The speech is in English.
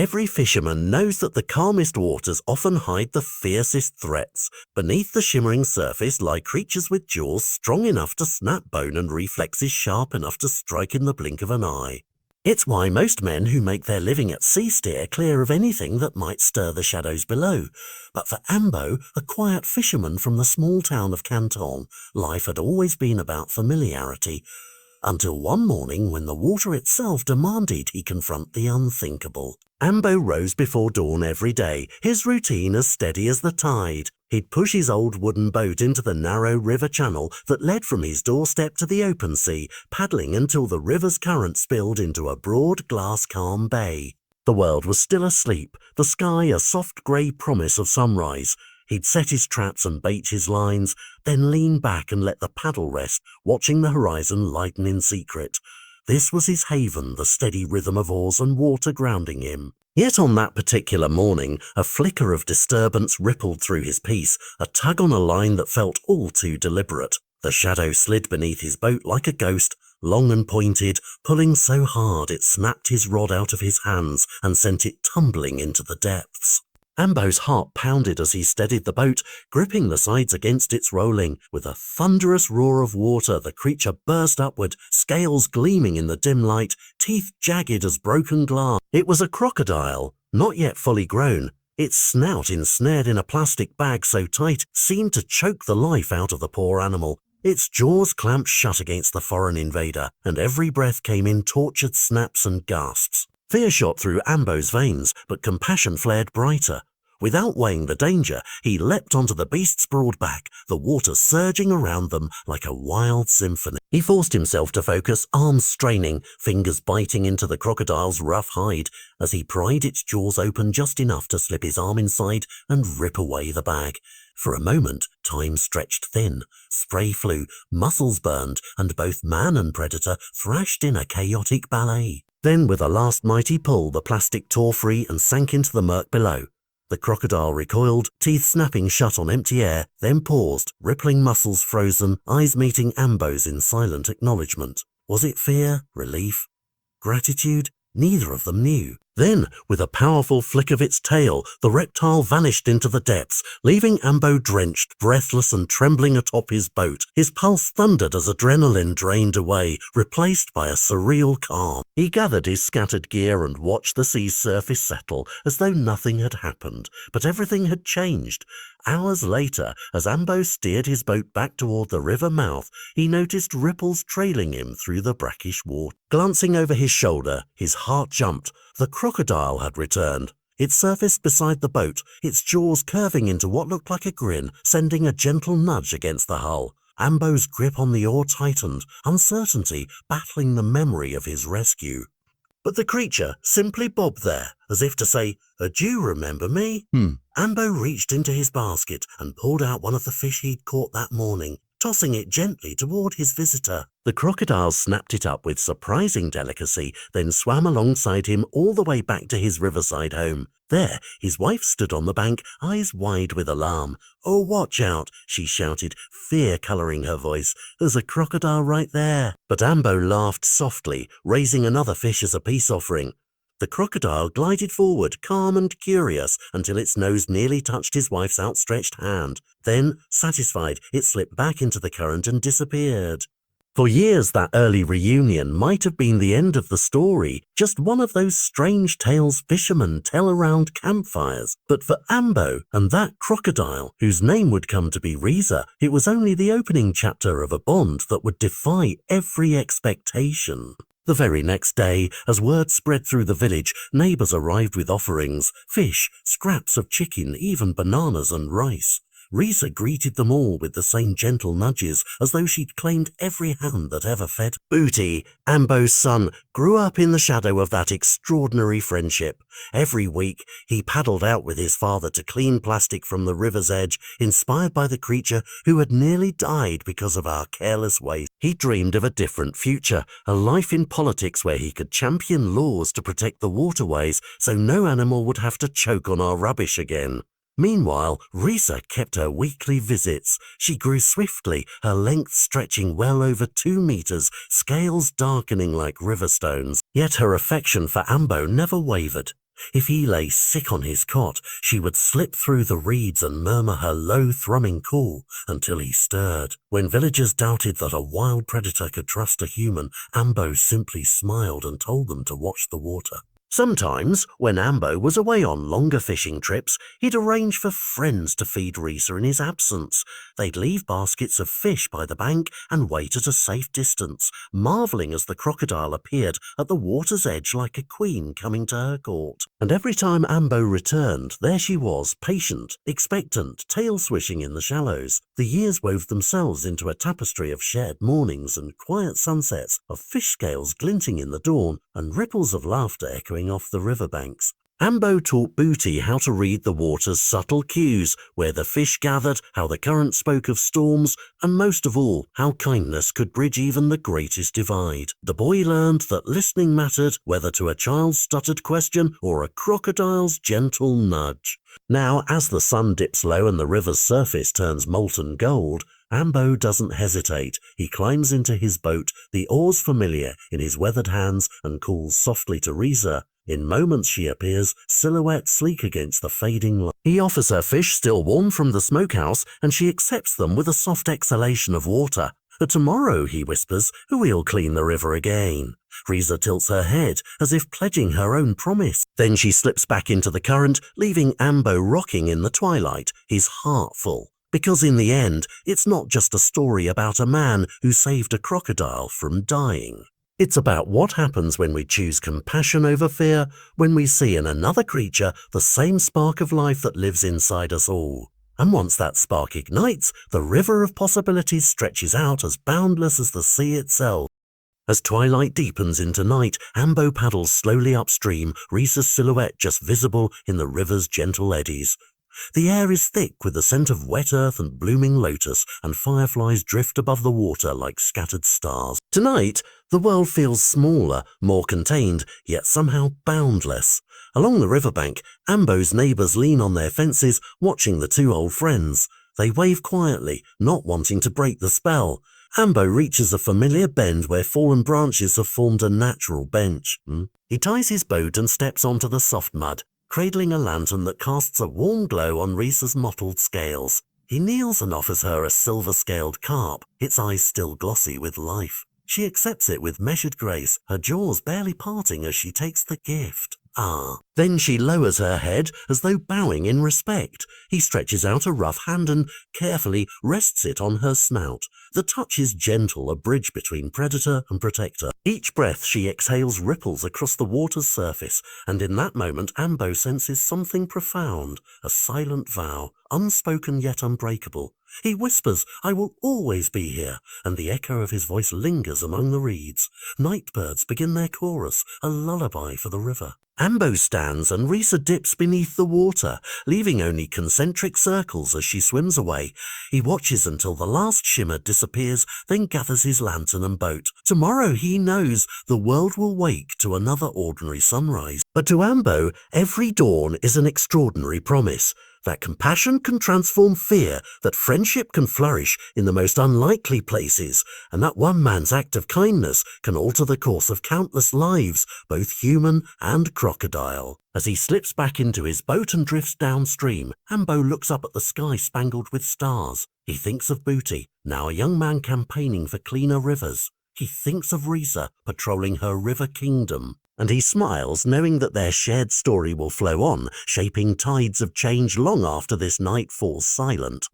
Every fisherman knows that the calmest waters often hide the fiercest threats. Beneath the shimmering surface lie creatures with jaws strong enough to snap bone and reflexes sharp enough to strike in the blink of an eye. It's why most men who make their living at sea steer clear of anything that might stir the shadows below. But for Ambo, a quiet fisherman from the small town of Canton, life had always been about familiarity, until one morning when the water itself demanded he confront the unthinkable. Ambo rose before dawn every day, his routine as steady as the tide. He'd push his old wooden boat into the narrow river channel that led from his doorstep to the open sea, paddling until the river's current spilled into a broad glass-calm bay. The world was still asleep, the sky a soft grey promise of sunrise. He'd set his traps and bait his lines, then lean back and let the paddle rest, watching the horizon lighten in secret. This was his haven, the steady rhythm of oars and water grounding him. Yet on that particular morning, a flicker of disturbance rippled through his peace, a tug on a line that felt all too deliberate. The shadow slid beneath his boat like a ghost, long and pointed, pulling so hard it snapped his rod out of his hands and sent it tumbling into the depths. Ambo's heart pounded as he steadied the boat, gripping the sides against its rolling. With a thunderous roar of water, the creature burst upward, scales gleaming in the dim light, teeth jagged as broken glass. It was a crocodile, not yet fully grown. Its snout, ensnared in a plastic bag so tight, seemed to choke the life out of the poor animal. Its jaws clamped shut against the foreign invader, and every breath came in tortured snaps and gasps. Fear shot through Ambo's veins, but compassion flared brighter. Without weighing the danger, he leapt onto the beast's broad back, the water surging around them like a wild symphony. He forced himself to focus, arms straining, fingers biting into the crocodile's rough hide, as he pried its jaws open just enough to slip his arm inside and rip away the bag. For a moment, time stretched thin. Spray flew, muscles burned, and both man and predator thrashed in a chaotic ballet. Then, with a last mighty pull, the plastic tore free and sank into the murk below. The crocodile recoiled, teeth snapping shut on empty air, then paused, rippling muscles frozen, eyes meeting Ambo's in silent acknowledgement. Was it fear, relief, gratitude? Neither of them knew. Then, with a powerful flick of its tail, the reptile vanished into the depths, leaving Ambo drenched, breathless and trembling atop his boat. His pulse thundered as adrenaline drained away, replaced by a surreal calm. He gathered his scattered gear and watched the sea's surface settle as though nothing had happened. But everything had changed. Hours later, as Ambo steered his boat back toward the river mouth, he noticed ripples trailing him through the brackish water. Glancing over his shoulder, his heart jumped. The crocodile had returned. It surfaced beside the boat, its jaws curving into what looked like a grin, sending a gentle nudge against the hull. Ambo's grip on the oar tightened, uncertainty battling the memory of his rescue. But the creature simply bobbed there, as if to say, "Do you remember me?" Ambo reached into his basket and pulled out one of the fish he'd caught that morning, tossing it gently toward his visitor. The crocodile snapped it up with surprising delicacy, then swam alongside him all the way back to his riverside home. There, his wife stood on the bank, eyes wide with alarm. "Oh, watch out," she shouted, fear colouring her voice. "There's a crocodile right there." But Ambo laughed softly, raising another fish as a peace offering. The crocodile glided forward, calm and curious, until its nose nearly touched his wife's outstretched hand. Then, satisfied, it slipped back into the current and disappeared. For years, that early reunion might have been the end of the story, just one of those strange tales fishermen tell around campfires. But for Ambo and that crocodile, whose name would come to be Reza, it was only the opening chapter of a bond that would defy every expectation. The very next day, as word spread through the village, neighbours arrived with offerings, fish, scraps of chicken, even bananas and rice. Risa greeted them all with the same gentle nudges, as though she'd claimed every hand that ever fed. Booty, Ambo's son, grew up in the shadow of that extraordinary friendship. Every week, he paddled out with his father to clean plastic from the river's edge, inspired by the creature who had nearly died because of our careless waste. He dreamed of a different future, a life in politics where he could champion laws to protect the waterways so no animal would have to choke on our rubbish again. Meanwhile, Risa kept her weekly visits. She grew swiftly, her length stretching well over 2 meters, scales darkening like river stones. Yet her affection for Ambo never wavered. If he lay sick on his cot, she would slip through the reeds and murmur her low thrumming call until he stirred. When villagers doubted that a wild predator could trust a human, Ambo simply smiled and told them to watch the water. Sometimes, when Ambo was away on longer fishing trips, he'd arrange for friends to feed Risa in his absence. They'd leave baskets of fish by the bank and wait at a safe distance, marveling as the crocodile appeared at the water's edge like a queen coming to her court. And every time Ambo returned, there she was, patient, expectant, tail swishing in the shallows. The years wove themselves into a tapestry of shared mornings and quiet sunsets, of fish scales glinting in the dawn and ripples of laughter echoing off the riverbanks. Ambo taught Booty how to read the water's subtle cues, where the fish gathered, how the current spoke of storms, and most of all, how kindness could bridge even the greatest divide. The boy learned that listening mattered, whether to a child's stuttered question or a crocodile's gentle nudge. Now, as the sun dips low and the river's surface turns molten gold, Ambo doesn't hesitate. He climbs into his boat, the oars familiar in his weathered hands, and calls softly to Risa. In moments she appears, silhouette sleek against the fading light. He offers her fish still warm from the smokehouse, and she accepts them with a soft exhalation of water. Tomorrow, he whispers, we'll clean the river again. Risa tilts her head, as if pledging her own promise. Then she slips back into the current, leaving Ambo rocking in the twilight, his heart full. Because in the end, it's not just a story about a man who saved a crocodile from dying. It's about what happens when we choose compassion over fear, when we see in another creature the same spark of life that lives inside us all. And once that spark ignites, the river of possibilities stretches out as boundless as the sea itself. As twilight deepens into night, Ambo paddles slowly upstream, Risa's silhouette just visible in the river's gentle eddies. The air is thick with the scent of wet earth and blooming lotus, and fireflies drift above the water like scattered stars. Tonight, the world feels smaller, more contained, yet somehow boundless. Along the riverbank, Ambo's neighbours lean on their fences, watching the two old friends. They wave quietly, not wanting to break the spell. Ambo reaches a familiar bend where fallen branches have formed a natural bench. He ties his boat and steps onto the soft mud, cradling a lantern that casts a warm glow on Risa's mottled scales. He kneels and offers her a silver-scaled carp, its eyes still glossy with life. She accepts it with measured grace, her jaws barely parting as she takes the gift. Then she lowers her head as though bowing in respect. He stretches out a rough hand and carefully rests it on her snout. The touch is gentle, a bridge between predator and protector. Each breath she exhales ripples across the water's surface, and in that moment Ambo senses something profound, a silent vow, unspoken yet unbreakable. He whispers, "I will always be here," and the echo of his voice lingers among the reeds. Night birds begin their chorus, a lullaby for the river. Ambo stands and Risa dips beneath the water, leaving only concentric circles as she swims away. He watches until the last shimmer disappears, then gathers his lantern and boat. Tomorrow, he knows, the world will wake to another ordinary sunrise. But to Ambo, every dawn is an extraordinary promise. That compassion can transform fear, that friendship can flourish in the most unlikely places, and that one man's act of kindness can alter the course of countless lives, both human and crocodile. As he slips back into his boat and drifts downstream, Ambo looks up at the sky spangled with stars. He thinks of Booty, now a young man campaigning for cleaner rivers. He thinks of Risa, patrolling her river kingdom. And he smiles, knowing that their shared story will flow on, shaping tides of change long after this night falls silent.